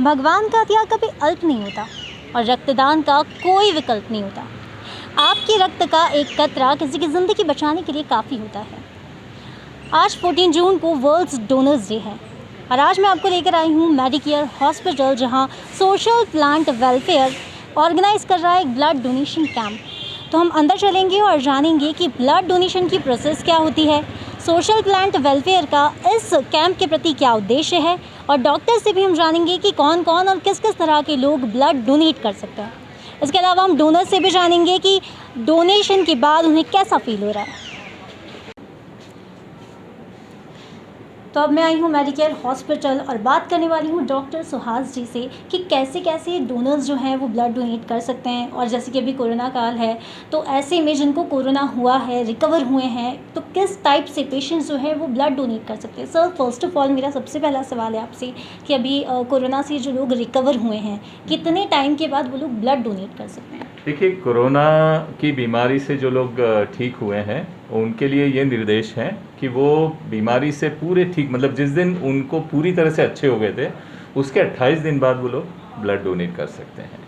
भगवान का त्याग कभी अल्प नहीं होता और रक्तदान का कोई विकल्प नहीं होता। आपके रक्त का एक कतरा किसी की ज़िंदगी बचाने के लिए काफ़ी होता है। आज 14 जून को वर्ल्ड डोनर्स डे है और आज मैं आपको लेकर आई हूँ मेडिकेयर हॉस्पिटल, जहाँ सोशल प्लांट वेलफेयर ऑर्गेनाइज़ कर रहा है एक ब्लड डोनेशन कैंप। तो हम अंदर चलेंगे और जानेंगे कि ब्लड डोनेशन की प्रोसेस क्या होती है, सोशल प्लांट वेलफेयर का इस कैंप के प्रति क्या उद्देश्य है, और डॉक्टर से भी हम जानेंगे कि कौन कौन और किस किस तरह के लोग ब्लड डोनेट कर सकते हैं। इसके अलावा हम डोनर से भी जानेंगे कि डोनेशन के बाद उन्हें कैसा फील हो रहा है। तो अब मैं आई हूँ मेडिकेयर हॉस्पिटल और बात करने वाली हूँ डॉक्टर सुहास जी से कि कैसे कैसे डोनर्स जो हैं वो ब्लड डोनेट कर सकते हैं। और जैसे कि अभी कोरोना काल है, तो ऐसे में जिनको कोरोना हुआ है, रिकवर हुए हैं, तो किस टाइप से पेशेंट्स जो हैं वो ब्लड डोनेट कर सकते हैं। सर, फर्स्ट ऑफ ऑल मेरा सबसे पहला सवाल है आपसे कि अभी कोरोना से जो लोग रिकवर हुए हैं, कितने टाइम के बाद वो लोग ब्लड डोनेट कर सकते हैं? देखिए, कोरोना की बीमारी से जो लोग ठीक हुए हैं उनके लिए ये निर्देश है कि वो बीमारी से पूरे ठीक, मतलब जिस दिन उनको पूरी तरह से अच्छे हो गए थे उसके 28 दिन बाद वो लोग ब्लड डोनेट कर सकते हैं।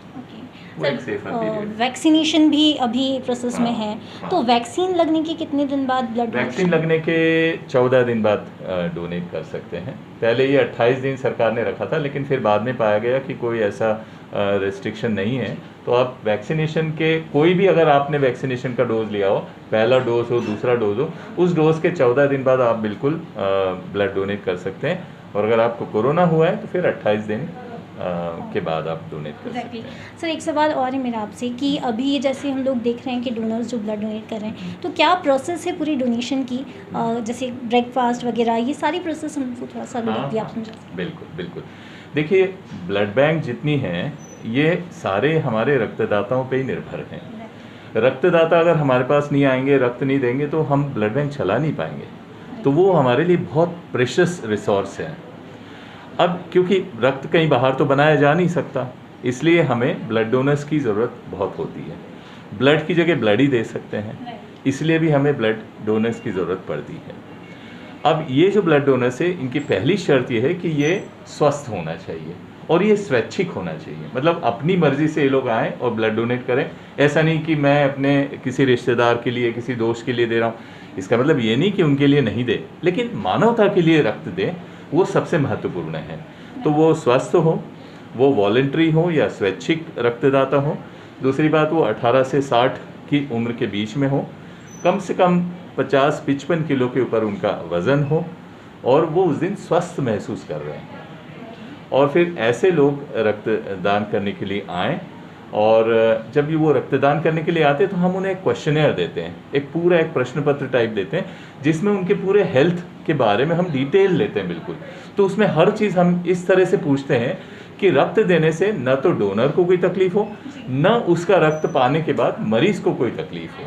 वैक्सीनेशन भी अभी प्रोसेस में है, तो वैक्सीन लगने के कितने दिन बाद ब्लड? वैक्सीन लगने के 14 दिन बाद डोनेट कर सकते हैं। पहले ये 28 दिन सरकार ने रखा था, लेकिन फिर बाद में पाया गया कि कोई ऐसा रेस्ट्रिक्शन नहीं है। तो आप वैक्सीनेशन के कोई भी, अगर आपने वैक्सीनेशन का डोज लिया हो, पहला डोज हो, दूसरा डोज हो, उस डोज के 14 दिन बाद आप बिल्कुल ब्लड डोनेट कर सकते हैं। और अगर आपको कोरोना हुआ है तो फिर 28 दिन के बाद आप डोनेट कर सकते हैं। सर, एक सवाल और है मेरा आपसे कि अभी जैसे हम लोग देख रहे हैं कि डोनर्स जो ब्लड डोनेट कर रहे हैं, तो क्या प्रोसेस है पूरी डोनेशन की, जैसे ब्रेकफास्ट वगैरह, ये सारी प्रोसेस हमको थोड़ा सा भी आप समझा? बिल्कुल बिल्कुल। देखिए, ब्लड बैंक जितनी हैं ये सारे हमारे रक्तदाताओं पे ही निर्भर हैं। रक्तदाता अगर हमारे पास नहीं आएंगे, रक्त नहीं देंगे, तो हम ब्लड बैंक चला नहीं पाएंगे। तो वो हमारे लिए बहुत प्रेशियस रिसोर्स है। अब क्योंकि रक्त कहीं बाहर तो बनाया जा नहीं सकता, इसलिए हमें ब्लड डोनर्स की ज़रूरत बहुत होती है। ब्लड की जगह ब्लड ही दे सकते हैं, इसलिए भी हमें ब्लड डोनर्स की ज़रूरत पड़ती है। अब ये जो ब्लड डोनर्स है, इनकी पहली शर्त ये है कि ये स्वस्थ होना चाहिए और ये स्वैच्छिक होना चाहिए। मतलब अपनी मर्जी से ये लोग आएँ और ब्लड डोनेट करें। ऐसा नहीं कि मैं अपने किसी रिश्तेदार के लिए, किसी दोस्त के लिए दे रहा हूँ। इसका मतलब ये नहीं कि उनके लिए नहीं दे, लेकिन मानवता के लिए रक्त दें, वो सबसे महत्वपूर्ण है। तो वो स्वस्थ हो, वो वॉलंटरी हो या स्वैच्छिक रक्तदाता हो। दूसरी बात, वो 18 से 60 की उम्र के बीच में हो, कम से कम 50-55 किलो के ऊपर उनका वज़न हो और वो उस दिन स्वस्थ महसूस कर रहे हैं। और फिर ऐसे लोग रक्तदान करने के लिए आएँ, और जब भी वो रक्तदान करने के लिए आते हैं तो हम उन्हें एक क्वेश्चनेयर देते हैं, एक प्रश्न पत्र टाइप देते हैं, जिसमें उनके पूरे हेल्थ के बारे में हम डिटेल लेते हैं बिल्कुल। तो उसमें हर चीज़ हम इस तरह से पूछते हैं कि रक्त देने से न तो डोनर को कोई तकलीफ हो, न उसका रक्त पाने के बाद मरीज़ को कोई तकलीफ हो।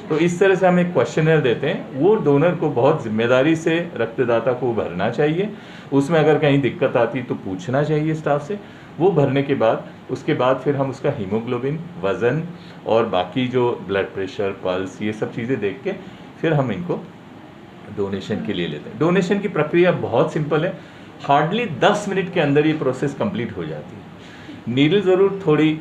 तो इस तरह से हम एक क्वेश्चनेयर देते हैं। वो डोनर को बहुत जिम्मेदारी से रक्तदाता को भरना चाहिए। उसमें अगर कहीं दिक्कत आती तो पूछना चाहिए स्टाफ से। वो भरने के बाद, उसके बाद फिर हम उसका हीमोग्लोबिन, वज़न और बाकी जो ब्लड प्रेशर, पल्स, ये सब चीज़ें देख के फिर हम इनको डोनेशन के लिए लेते हैं। डोनेशन की प्रक्रिया बहुत सिंपल है। हार्डली 10 मिनट के अंदर ये प्रोसेस कंप्लीट हो जाती है। नीडल ज़रूर थोड़ी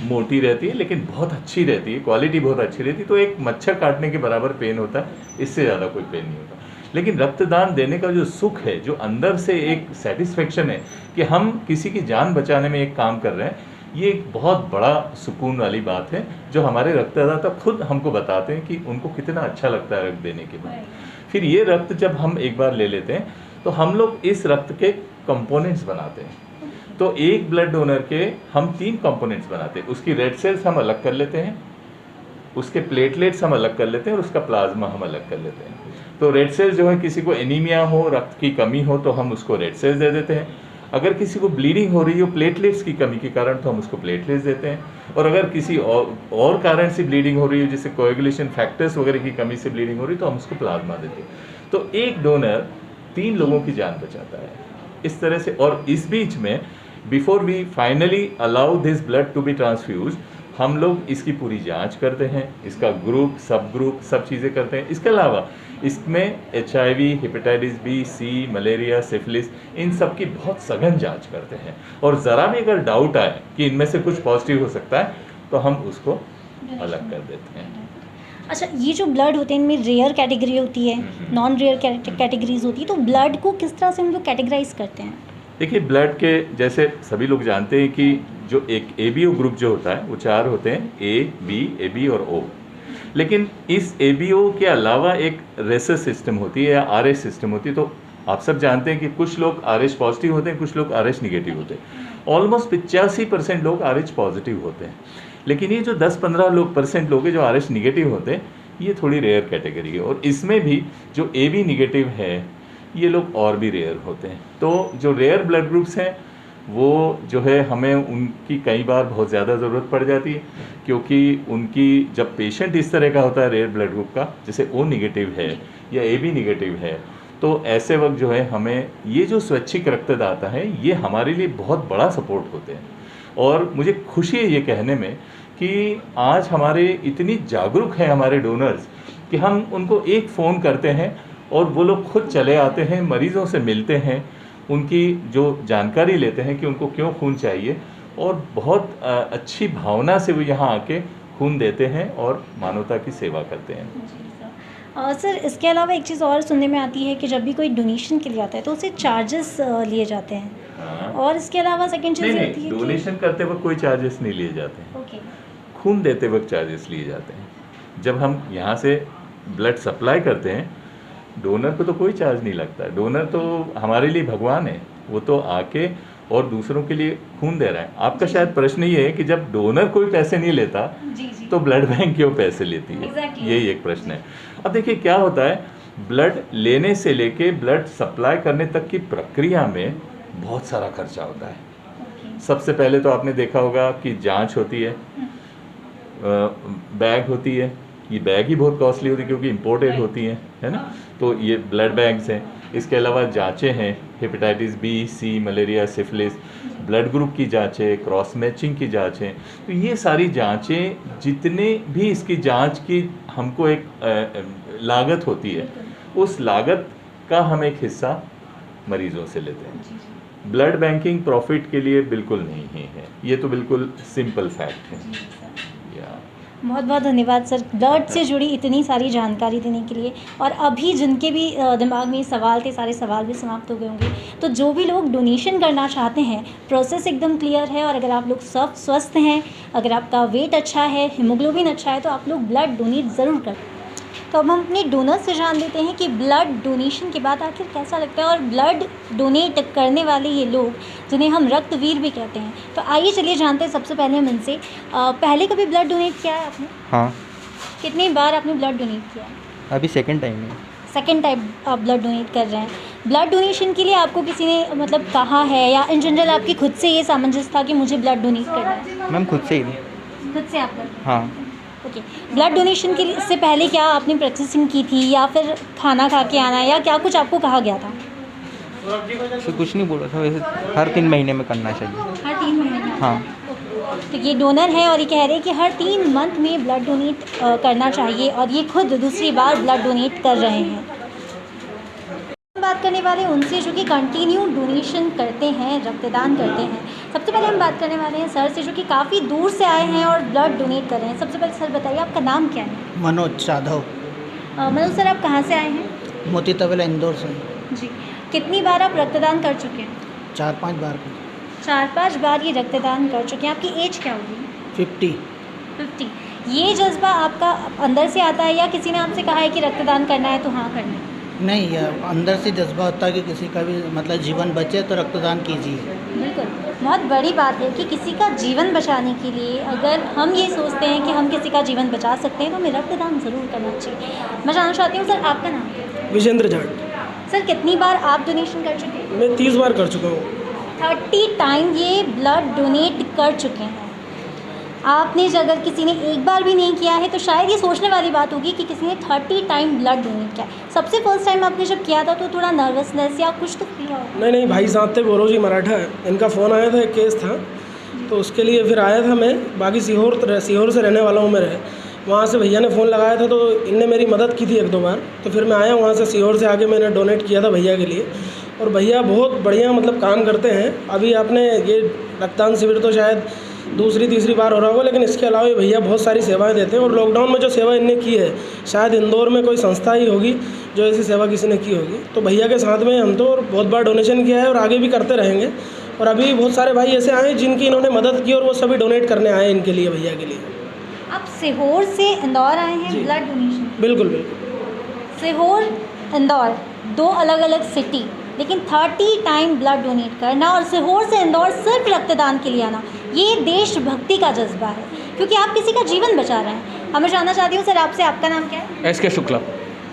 मोटी रहती है, लेकिन बहुत अच्छी रहती है, क्वालिटी बहुत अच्छी रहती है। तो एक मच्छर काटने के बराबर पेन होता है, इससे ज़्यादा कोई पेन नहीं होता। लेकिन रक्तदान देने का जो सुख है, जो अंदर से एक सेटिस्फेक्शन है कि हम किसी की जान बचाने में एक काम कर रहे हैं, ये एक बहुत बड़ा सुकून वाली बात है, जो हमारे रक्तदाता खुद हमको बताते हैं कि उनको कितना अच्छा लगता है रक्त देने के बाद। फिर ये रक्त जब हम एक बार ले लेते हैं तो हम लोग इस रक्त के कंपोनेंट्स बनाते हैं। तो एक ब्लड डोनर के हम 3 कंपोनेंट्स बनाते हैं। उसकी रेड सेल्स हम अलग कर लेते हैं, उसके प्लेटलेट्स हम अलग कर लेते हैं और उसका प्लाज्मा हम अलग कर लेते हैं। तो रेड सेल्स जो है, किसी को एनीमिया हो, रक्त की कमी हो, तो हम उसको रेड सेल्स दे देते हैं। अगर किसी को ब्लीडिंग हो रही हो प्लेटलेट्स की कमी के कारण, तो हम उसको प्लेटलेट्स देते हैं। और अगर किसी और कारण से ब्लीडिंग हो रही हो, जैसे कोएगुलेशन फैक्टर्स वगैरह की कमी से ब्लीडिंग हो रही है, तो हम उसको प्लाज्मा देते हैं। तो एक डोनर 3 लोगों की जान बचाता है इस तरह से। और इस बीच में, before we finally allow this blood to be transfuse, हम लोग इसकी पूरी जांच करते हैं, इसका ग्रुप सब चीज़ें करते हैं। इसके अलावा इसमें HIV, हेपेटाइटिस बी, सी, मलेरिया, सिफिलिस, इन सब की बहुत सघन जांच करते हैं। और ज़रा भी अगर डाउट आए कि इनमें से कुछ पॉजिटिव हो सकता है तो हम उसको अलग कर देते हैं। अच्छा, ये जो ब्लड होते हैं इनमें रेयर कैटेगरी होती है, नॉन रेयर कैटेगरीज होती है, तो ब्लड को किस तरह से हम लोग कैटेगराइज करते हैं? देखिए, ब्लड के जैसे सभी लोग जानते हैं कि जो एक ABO ग्रुप जो होता है वो 4 होते हैं, A, B, AB और O। लेकिन इस ABO के अलावा एक रेसस सिस्टम होती है या RH सिस्टम होती है। तो आप सब जानते हैं कि कुछ लोग RH पॉजिटिव होते हैं, कुछ लोग RH निगेटिव होते हैं। ऑलमोस्ट 85% लोग RH पॉजिटिव होते हैं। लेकिन ये जो 10-15% लोग हैं जो RH निगेटिव होते हैं, ये थोड़ी रेयर कैटेगरी है। और इसमें भी जो AB निगेटिव है, ये लोग और भी रेयर होते हैं। तो जो रेयर ब्लड ग्रुप्स हैं वो जो है हमें उनकी कई बार बहुत ज़्यादा ज़रूरत पड़ जाती है, क्योंकि उनकी जब पेशेंट इस तरह का होता है रेयर ब्लड ग्रुप का, जैसे O निगेटिव है या AB निगेटिव है, तो ऐसे वक्त जो है हमें ये जो स्वैच्छिक रक्तदाता है ये हमारे लिए बहुत बड़ा सपोर्ट होते हैं। और मुझे खुशी है ये कहने में कि आज हमारे इतनी जागरूक हैं हमारे डोनर्स कि हम उनको एक फ़ोन करते हैं और वो लोग खुद चले आते हैं, मरीज़ों से मिलते हैं, उनकी जो जानकारी लेते हैं कि उनको क्यों खून चाहिए, और बहुत अच्छी भावना से वो यहाँ आके खून देते हैं और मानवता की सेवा करते हैं। सर, इसके अलावा एक चीज़ और सुनने में आती है कि जब भी कोई डोनेशन के लिए आता है तो उसे चार्जेस लिए जाते हैं। हाँ। और इसके अलावा सेकंड चीज़ ये होती है डोनेशन करते वक्त कोई चार्जेस नहीं लिए जाते हैं। ओके। खून देते वक्त चार्जेस लिए जाते हैं। जब हम यहाँ से ब्लड सप्लाई करते हैं, डोनर को तो कोई चार्ज नहीं लगता। डोनर तो हमारे लिए भगवान है, वो तो आके और दूसरों के लिए खून दे रहा है। आपका शायद प्रश्न ये है कि जब डोनर कोई पैसे नहीं लेता तो ब्लड बैंक क्यों पैसे लेती है? यही एक प्रश्न है। अब देखिए क्या होता है, ब्लड लेने से लेके ब्लड सप्लाई करने तक की प्रक्रिया में बहुत सारा खर्चा होता है। सबसे पहले तो आपने देखा होगा कि जांच होती है, बैग होती है। ये बैग ही बहुत कॉस्टली होती है क्योंकि इंपोर्टेड होती हैं, है ना। तो ये ब्लड बैग्स हैं। इसके अलावा जांचें हैं, हेपेटाइटिस बी, सी, मलेरिया, सिफिलिस, ब्लड ग्रुप की जांचें, क्रॉस मैचिंग की जांचें। तो ये सारी जांचें, जितने भी इसकी जांच की हमको एक लागत होती है, उस लागत का हम एक हिस्सा मरीजों से लेते हैं। ब्लड बैंकिंग प्रॉफिट के लिए बिल्कुल नहीं है, ये तो बिल्कुल सिंपल फैक्ट है। बहुत बहुत धन्यवाद सर, ब्लड से जुड़ी इतनी सारी जानकारी देने के लिए। और अभी जिनके भी दिमाग में सवाल थे, सारे सवाल भी समाप्त हो गए होंगे। तो जो भी लोग डोनेशन करना चाहते हैं, प्रोसेस एकदम क्लियर है। और अगर आप लोग सब स्वस्थ हैं, अगर आपका वेट अच्छा है, हीमोग्लोबिन अच्छा है, तो आप लोग ब्लड डोनेट ज़रूर करें। तो अब हम अपने डोनर से जान लेते हैं कि ब्लड डोनेशन के बाद आखिर कैसा लगता है, और ब्लड डोनेट करने वाले ये लोग जिन्हें हम रक्तवीर भी कहते हैं। तो आइए चलिए जानते हैं सबसे पहले हम इनसे, पहले कभी ब्लड डोनेट किया है आपने? हाँ। कितनी बार आपने ब्लड डोनेट किया है? अभी सेकंड टाइम है। सेकंड टाइम आप ब्लड डोनेट कर रहे हैं। ब्लड डोनेशन के लिए आपको किसी ने मतलब कहा है, या इन जनरल आपकी खुद से ये सामंजस्य था कि मुझे ब्लड डोनेट करना है? मैम खुद से ही। खुद से आप? हाँ। ओके। ब्लड डोनेशन के लिए इससे पहले क्या आपने प्रैक्टिसिंग की थी, या फिर खाना खा के आना, या क्या कुछ आपको कहा गया था? तो कुछ नहीं बोला था, वैसे हर 3 महीने में करना चाहिए। हर 3 महीने? हाँ। तो ये डोनर है और ये कह रहे हैं कि हर 3 मंथ में ब्लड डोनेट करना चाहिए, और ये खुद दूसरी बार ब्लड डोनेट कर रहे हैं। हम बात करने वाले उनसे जो कि कंटिन्यू डोनेशन करते हैं, रक्तदान करते हैं। सबसे पहले हम बात करने वाले हैं सर से, जो कि काफ़ी दूर से आए हैं और ब्लड डोनेट कर रहे हैं। सबसे पहले सर बताइए आपका नाम क्या है? मनोज जाधव। मनोज सर, आप कहाँ से आए हैं? मोती तबेला इंदौर से। जी। कितनी बार आप रक्तदान कर चुके हैं? 4-5 बार। 4-5 बार ये रक्तदान कर चुके हैं। आपकी एज क्या होगी? 50। ये जज्बा आपका अंदर से आता है, या किसी ने आपसे कहा है कि रक्तदान करना है तो हाँ करना है? नहीं, यह अंदर से जज्बा होता है कि किसी का भी मतलब जीवन बचे तो रक्तदान कीजिए। बिल्कुल, बहुत बड़ी बात है कि किसी का जीवन बचाने के लिए अगर हम ये सोचते हैं कि हम किसी का जीवन बचा सकते हैं तो हमें रक्तदान ज़रूर करना चाहिए। मैं जानना चाहती हूँ सर, आपका नाम क्या है? विजेंद्र जाट। सर, कितनी बार आप डोनेशन कर चुके हैं? मैं 30 बार कर चुका हूँ। 30 टाइम ये ब्लड डोनेट कर चुके हैं। आपने अगर किसी ने एक बार भी नहीं किया है तो शायद ये सोचने वाली बात होगी कि किसी ने 30 टाइम ब्लड डोनेट किया है। सबसे फर्स्ट टाइम आपने जब किया था तो थोड़ा नर्वसनेस या कुछ तो फील हुआ? नहीं, भाई साहब थे, गौरव जी मराठा है, इनका फ़ोन आया था, एक केस था, तो उसके लिए फिर आया था मैं। बाकी सीहोर से रहने वाला हूँ मैं। वहाँ से भैया ने फ़ोन लगाया था तो इनने मेरी मदद की थी 1-2 बार। तो फिर मैं आया वहाँ से, सीहोर से आके मैंने डोनेट किया था भैया के लिए। और भैया बहुत बढ़िया मतलब काम करते हैं। अभी आपने ये रक्तदान शिविर तो शायद दूसरी-तीसरी बार हो रहा होगा, लेकिन इसके अलावा ये भैया बहुत सारी सेवाएं देते हैं। और लॉकडाउन में जो सेवा इनने की है, शायद इंदौर में कोई संस्था ही होगी जो ऐसी सेवा किसी ने की होगी। तो भैया के साथ में हम तो और बहुत बार डोनेशन किया है और आगे भी करते रहेंगे। और अभी बहुत सारे भाई ऐसे आए जिनकी इन्होंने मदद की और वो सभी डोनेट करने आए इनके लिए, भैया के लिए। आप सीहोर से इंदौर आए हैं ब्लड डोनेशन? बिल्कुल बिल्कुल। सीहोर इंदौर 2 अलग अलग सिटी, लेकिन 30 टाइम ब्लड डोनेट करना और सीहोर से इंदौर सिर्फ रक्तदान के लिए आना, ये देशभक्ति का जज्बा है, क्योंकि आप किसी का जीवन बचा रहे हैं। मैं जानना चाहती हूँ सर आपसे, आपका नाम क्या है? SK शुक्ला।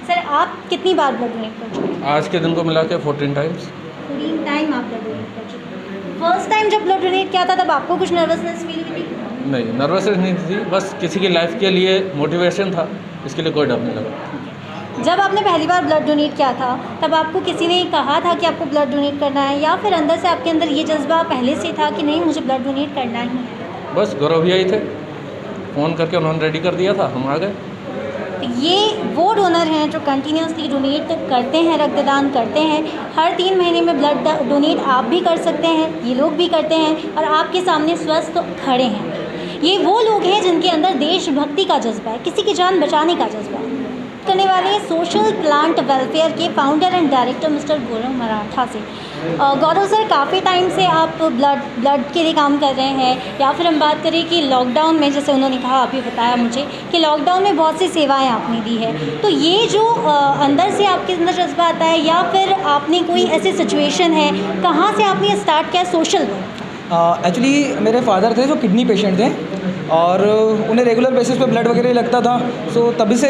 सर आप कितनी बार ब्लड डोनेट कर चुके हैं? आज के दिन को मिला के 14 टाइम्स। 14 टाइम आप ब्लड डोनेट कर चुके हैं। फर्स्ट टाइम जब ब्लड डोनेट किया था तब आपको कुछ नर्वसनेस फील हुई थी? नहीं, नर्वसनेस नहीं थी, बस किसी की लाइफ के लिए मोटिवेशन था, इसके लिए कोई डर नहीं लगा। जब आपने पहली बार ब्लड डोनेट किया था तब आपको किसी ने कहा था कि आपको ब्लड डोनेट करना है, या फिर अंदर से आपके अंदर ये जज्बा पहले से था कि नहीं मुझे ब्लड डोनेट करना ही है? बस गौरव भैया ही थे, फ़ोन करके उन्होंने रेडी कर दिया था, हम आ गए। तो ये वो डोनर हैं जो कंटिन्यूसली डोनेट करते हैं, रक्तदान करते हैं। हर 3 महीने में ब्लड डोनेट आप भी कर सकते हैं, ये लोग भी करते हैं और आपके सामने स्वस्थ खड़े हैं। ये वो लोग हैं जिनके अंदर देशभक्ति का जज्बा है, किसी की जान बचाने का जज्बा है। करने वाले सोशल प्लांट वेलफेयर के फाउंडर एंड डायरेक्टर मिस्टर गौरव मराठा से। गौरव सर, काफ़ी टाइम से आप ब्लड के लिए काम कर रहे हैं, या फिर हम बात करें कि लॉकडाउन में, जैसे उन्होंने कहा, अभी बताया मुझे कि लॉकडाउन में बहुत सी सेवाएं आपने दी है, तो ये जो अंदर से आपके अंदर जज्बा आता है, या फिर आपने कोई ऐसी सिचुएशन है, कहाँ से आपने स्टार्ट किया सोशल वर्क? एक्चुअली मेरे फादर थे जो किडनी पेशेंट थे और उन्हें रेगुलर बेसिस पे ब्लड वगैरह लगता था। सो तभी से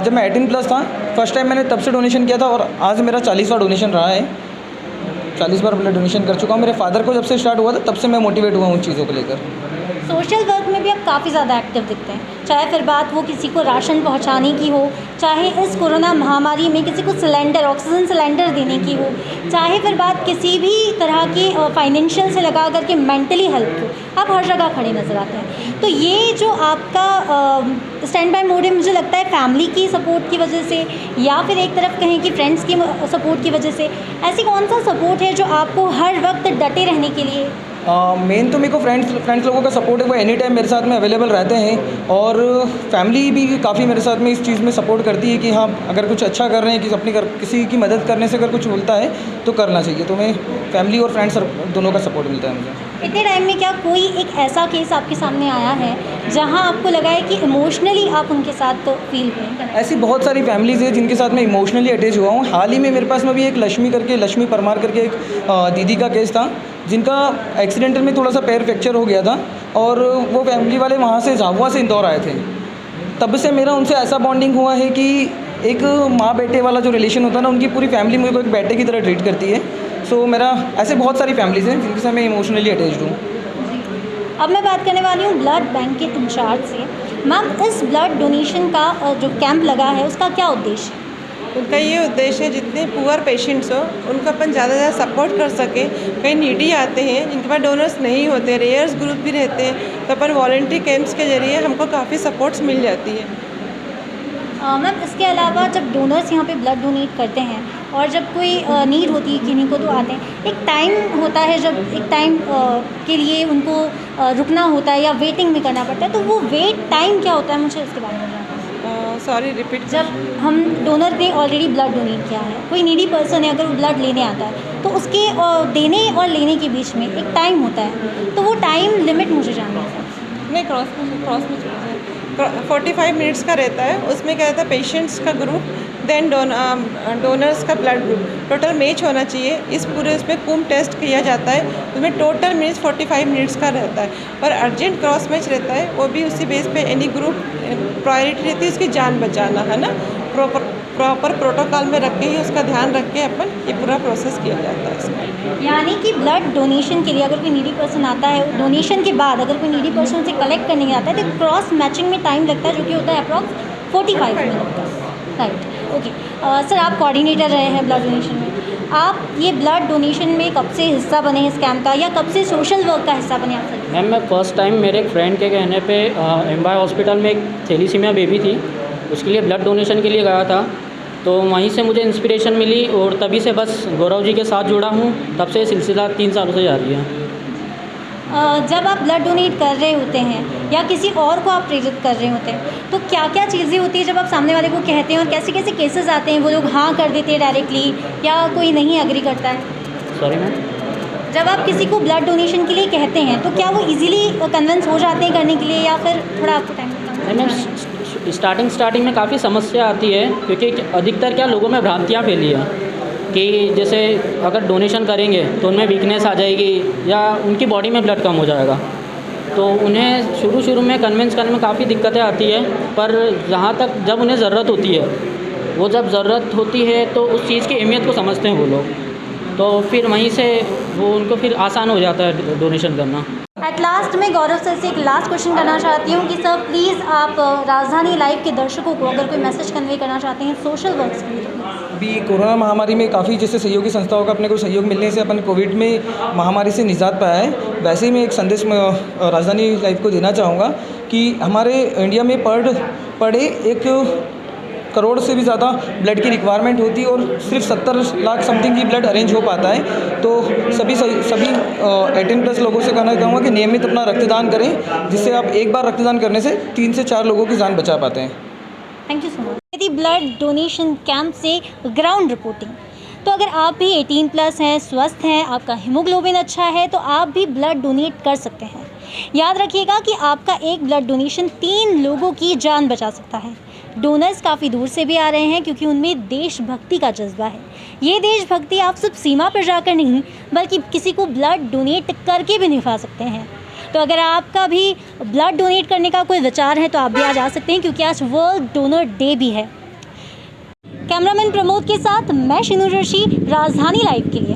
जब मैं 18+ था फर्स्ट टाइम मैंने तब से डोनेशन किया था और आज मेरा 40वां डोनेशन रहा है। 40 बार ब्लड डोनेशन कर चुका हूँ। मेरे फादर को जब से स्टार्ट हुआ था तब से मैं मोटिवेट हुआ उन चीज़ों को लेकर। सोशल वर्क में भी आप काफ़ी ज़्यादा एक्टिव दिखते हैं, चाहे फिर बात वो किसी को राशन पहुंचाने की हो, चाहे इस कोरोना महामारी में किसी को सिलेंडर, ऑक्सीजन सिलेंडर देने की हो, चाहे फिर बात किसी भी तरह की फाइनेंशियल से लगा करके मेंटली हेल्प की, आप हर जगह खड़े नज़र आते हैं। तो ये जो आपका स्टैंड बाय मोड है, मुझे लगता है फैमिली की सपोर्ट की वजह से, या फिर एक तरफ कहें कि फ्रेंड्स की सपोर्ट की वजह से, ऐसी कौन सा सपोर्ट है जो आपको हर वक्त डटे रहने के लिए? मेन तो मेरे को फ्रेंड्स लोगों का सपोर्ट है, वो एनी टाइम मेरे साथ में अवेलेबल रहते हैं। और फैमिली भी काफ़ी मेरे साथ में इस चीज़ में सपोर्ट करती है कि हाँ अगर कुछ अच्छा कर रहे हैं, किसी की मदद करने से अगर कुछ मिलता है तो करना चाहिए। तो मैं फैमिली और फ्रेंड्स दोनों का सपोर्ट मिलता है मुझे। इतने टाइम में क्या कोई एक ऐसा केस आपके सामने आया है जहां आपको लगा है कि इमोशनली आप उनके साथ फील हुए? ऐसी बहुत सारी फैमिलीज़ है जिनके साथ मैं इमोशनली अटैच हुआ हूँ। हाल ही में मेरे पास में भी एक लक्ष्मी परमार करके एक दीदी का केस था जिनका एक्सीडेंटल में थोड़ा सा पैर फ्रैक्चर हो गया था और वो फैमिली वाले वहाँ से झाबुआ से इंदौर आए थे। तब से मेरा उनसे ऐसा बॉन्डिंग हुआ है कि एक माँ बेटे वाला जो रिलेशन होता है ना, उनकी पूरी फैमिली मुझे को एक बेटे की तरह ट्रीट करती है। सो मेरा ऐसे बहुत सारी फैमिलीज़ हैं जिनके साथ मैं इमोशनली अटैच्ड हूँ। अब मैं बात करने वाली हूँ ब्लड बैंक के इंचार्ज से। मैम, इस ब्लड डोनेशन का जो कैंप लगा है उसका क्या उद्देश्य है? उनका ये उद्देश्य है जितने पुअर पेशेंट्स हो उनको अपन ज़्यादा से ज़्यादा सपोर्ट कर सके। कई नीडी आते हैं जिनके पास डोनर्स नहीं होते, रेयर्स ग्रुप भी रहते हैं, तो अपन वॉलंटरी कैंप्स के जरिए हमको काफ़ी सपोर्ट्स मिल जाती है। मैम, इसके अलावा जब डोनर्स यहाँ पे ब्लड डोनेट करते हैं और जब कोई नीड होती है किन्हीं को तो आते हैं, एक टाइम होता है जब एक टाइम के लिए उनको रुकना होता है या वेटिंग में करना पड़ता है, तो वो वेट टाइम क्या होता है, मुझे इसके बारे में जानना है। Sorry repeat. जब हम डोनर ने ऑलरेडी ब्लड डोनेट किया है, कोई नीडी पर्सन है, अगर वो ब्लड लेने आता है तो उसके देने और लेने के बीच में एक टाइम होता है, तो वो टाइम लिमिट मुझे जानना है। नहीं, क्रॉस में 45 मिनट्स का रहता है। उसमें क्या रहता है, पेशेंट्स का ग्रुप देन डोनर्स का ब्लड ग्रुप टोटल मैच होना चाहिए। इस पूरे उसमें कुम टेस्ट किया जाता है, उसमें टोटल मिनट्स 45 मिनट्स का रहता है। पर अर्जेंट क्रॉस मैच रहता है, वो भी उसी बेस पे एनी ग्रुप प्रायोरिटी रहती है उसकी जान बचाना, है ना। प्रॉपर प्रोटोकॉल में रख के ही उसका ध्यान रख के अपन ये पूरा प्रोसेस किया जाता है इसमें। यानी कि ब्लड डोनेशन के लिए अगर कोई नीडी पर्सन आता है, डोनेशन के बाद अगर कोई नीडी पर्सन से कलेक्ट करने आता है तो क्रॉस मैचिंग में टाइम लगता है जो कि होता है अप्रॉक्स 45 मिनट का। Right, okay. सर, आप कोऑर्डिनेटर रहे हैं ब्लड डोनेशन में, आप ये ब्लड डोनेशन में कब से हिस्सा बने इस कैंप का, या कब से सोशल वर्क का हिस्सा बने आप सर? मैम मैं फ़र्स्ट टाइम मेरे एक फ्रेंड के कहने पे एम्बाय हॉस्पिटल में एक थैलीसीमिया बेबी थी, उसके लिए ब्लड डोनेशन के लिए गया था। तो वहीं से मुझे इंस्पिरेशन मिली और तभी से बस गौरव जी के साथ जुड़ा हूँ। तब से सिलसिला 3 सालों से जारी है। जब आप ब्लड डोनेट कर रहे होते हैं या किसी और को आप प्रेरित कर रहे होते हैं, तो क्या क्या चीज़ें होती है जब आप सामने वाले को कहते हैं, और कैसे कैसे केसेस आते हैं, वो लोग हाँ कर देते हैं डायरेक्टली या कोई नहीं एग्री करता है? Sorry ma'am? जब आप किसी को ब्लड डोनेशन के लिए कहते हैं तो क्या वो इजीली कन्विंस हो जाते हैं करने के लिए, या फिर थोड़ा आपको टाइम लगता है? मैम स्टार्टिंग में काफ़ी समस्या आती है, क्योंकि अधिकतर क्या लोगों में भ्रांतियाँ फैली हैं कि जैसे अगर डोनेशन करेंगे तो उनमें वीकनेस आ जाएगी या उनकी बॉडी में ब्लड कम हो जाएगा। तो उन्हें शुरू में कन्विंस करने में काफ़ी दिक्कतें आती है, पर जहाँ तक जब उन्हें ज़रूरत होती है, वो जब ज़रूरत होती है तो उस चीज़ की अहमियत को समझते हैं वो लोग, तो फिर वहीं से वो उनको फिर आसान हो जाता है डोनेशन करना। एट लास्ट मैं गौरव सर से एक लास्ट क्वेश्चन करना चाहती हूँ कि सर प्लीज़ आप राजधानी लाइव के दर्शकों को अगर कोई मैसेज कन्वे करना चाहते हैं सोशल वर्क्स के लिए। अभी कोरोना महामारी में काफ़ी जैसे सहयोगी संस्थाओं का अपने को सहयोग मिलने से अपन कोविड में महामारी से निजात पाया है, वैसे ही मैं एक संदेश राजधानी लाइव को देना चाहूँगा कि हमारे इंडिया में पर डे 1 करोड़ से भी ज़्यादा ब्लड की रिक्वायरमेंट होती है और सिर्फ 70 लाख समथिंग की ब्लड अरेंज हो पाता है। तो सभी 18+ लोगों से कहना चाहूँगा कि नियमित अपना रक्तदान करें, जिससे आप एक बार रक्तदान करने से 3 से 4 लोगों की जान बचा पाते हैं। Thank you so much. यदि ब्लड डोनेशन कैंप से ग्राउंड रिपोर्टिंग। तो अगर आप भी 18+ हैं, स्वस्थ हैं, आपका हीमोग्लोबिन अच्छा है, तो आप भी ब्लड डोनेट कर सकते हैं। याद रखिएगा कि आपका एक ब्लड डोनेशन 3 लोगों की जान बचा सकता है। डोनर्स काफ़ी दूर से भी आ रहे हैं क्योंकि उनमें देशभक्ति का जज्बा है। ये देशभक्ति आप सिर्फ सीमा पर जाकर नहीं, बल्कि किसी को ब्लड डोनेट करके भी निभा सकते हैं। तो अगर आपका भी ब्लड डोनेट करने का कोई विचार है तो आप भी आज आ सकते हैं, क्योंकि आज वर्ल्ड डोनर डे भी है। कैमरामैन प्रमोद के साथ मैं शिनू जोशी, राजधानी लाइव के लिए।